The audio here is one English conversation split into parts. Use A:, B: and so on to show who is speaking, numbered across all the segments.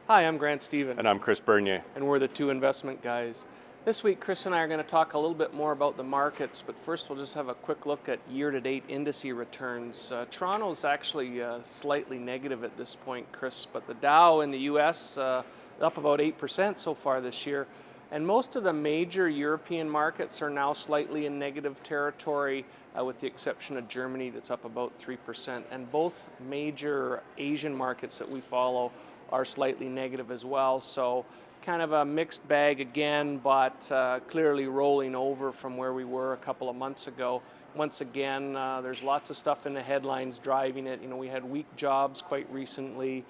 A: Hi, I'm Grant Stephen.
B: And I'm Kris Bernier.
A: And we're the Two Investment Guys. This week, Kris and I are going to talk a little bit more about the markets, but first we'll just have a quick look at year-to-date indice returns. Toronto's actually slightly negative at this point, Kris, but the Dow in the US up about 8% so far this year. And most of the major European markets are now slightly in negative territory, with the exception of Germany that's up about 3%. And both major Asian markets that we follow are slightly negative as well. So kind of a mixed bag again, but clearly rolling over from where we were a couple of months ago. Once again, there's lots of stuff in the headlines driving it. You know, we had weak jobs quite recently.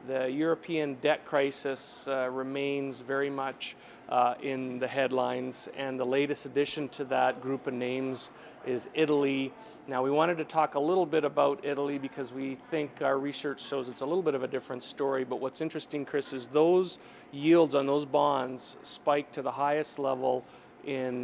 A: The European debt crisis remains very much in the headlines, and the latest addition to that group of names is Italy. Now, we wanted to talk a little bit about Italy because we think our research shows it's a little bit of a different story, but what's interesting, Kris, is those yields on those bonds spiked to the highest level in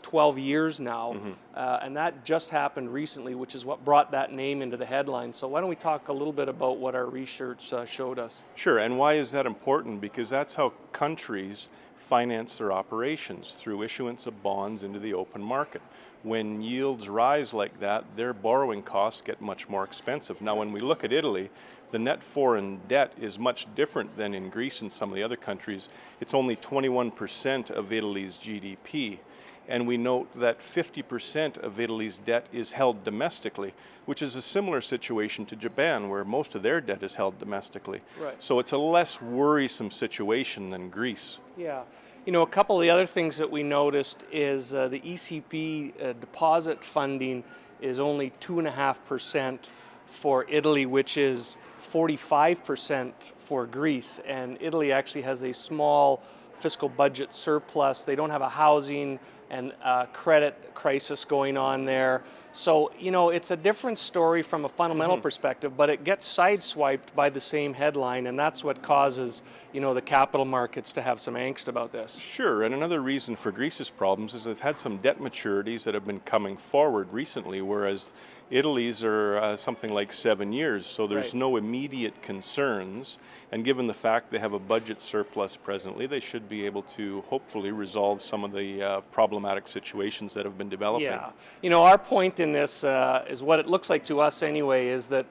A: 12 years now, and that just happened recently, which is what brought that name into the headline. So why don't we talk a little bit about what our research showed us?
B: Sure, and why is that important? Because that's how countries finance their operations, through issuance of bonds into the open market. When yields rise like that, their borrowing costs get much more expensive. Now, when we look at Italy, the net foreign debt is much different than in Greece and some of the other countries. It's only 21% of Italy's GDP. And we note that 50% of Italy's debt is held domestically, which is a similar situation to Japan, where most of their debt is held domestically.
A: Right.
B: So it's a less worrisome situation than Greece.
A: Yeah. You know, a couple of the other things that we noticed is the ECB deposit funding is only 2.5% for Italy, which is 45% for Greece. And Italy actually has a small fiscal budget surplus. They don't have a housing and credit crisis going on there. So, you know, it's a different story from a fundamental perspective, but it gets sideswiped by the same headline, and that's what causes, you know, the capital markets to have some angst about this.
B: Sure, and another reason for Greece's problems is they've had some debt maturities that have been coming forward recently, whereas Italy's are something like 7 years, so there's no immediate concerns, and given the fact they have a budget surplus presently, they should be able to hopefully resolve some of the problematic situations that have been developing.
A: Yeah, you know, our point in this is what it looks like to us anyway, is that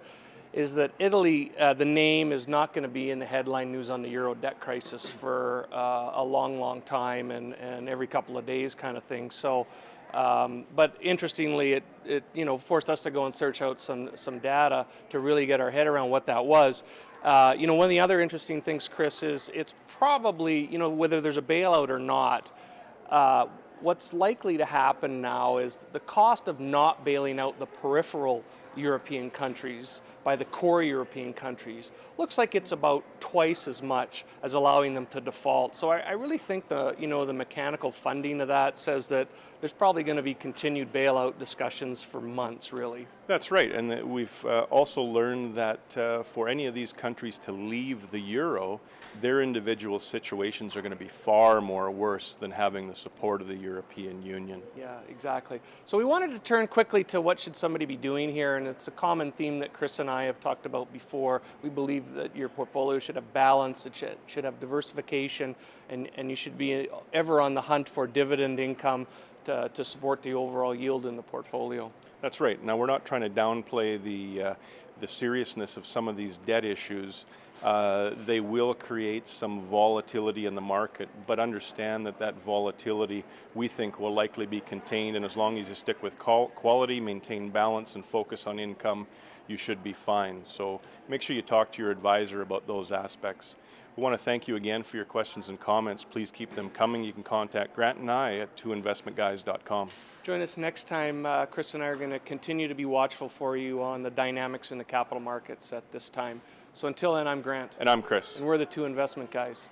A: Italy, the name is not going to be in the headline news on the Euro debt crisis for a long time, and every couple of days kind of thing. So, but interestingly, it you know, forced us to go and search out some data to really get our head around what that was. You know, one of the other interesting things, Kris, is it's probably, you know, whether there's a bailout or not, what's likely to happen now is the cost of not bailing out the peripheral European countries by the core European countries looks like it's about twice as much as allowing them to default. So I really think the mechanical funding of that says that there's probably going to be continued bailout discussions for months, really.
B: That's right, and we've also learned that for any of these countries to leave the euro, their individual situations are going to be far more worse than having the support of the European Union.
A: Yeah, exactly. So we wanted to turn quickly to what should somebody be doing here, and it's a common theme that Kris and I have talked about before. We believe that your portfolio should have balance, it should have diversification, and you should be ever on the hunt for dividend income to support the overall yield in the portfolio.
B: That's right. Now, we're not trying to downplay the seriousness of some of these debt issues. They will create some volatility in the market, but understand that volatility, we think, will likely be contained, and as long as you stick with quality, maintain balance, and focus on income, you should be fine. So make sure you talk to your advisor about those aspects. We want to thank you again for your questions and comments. Please keep them coming. You can contact Grant and I at TwoInvestmentGuys.com.
A: Join us next time. Kris and I are going to continue to be watchful for you on the dynamics in the capital markets at this time. So until then, I'm Grant.
B: And I'm Kris.
A: And we're the Two Investment Guys.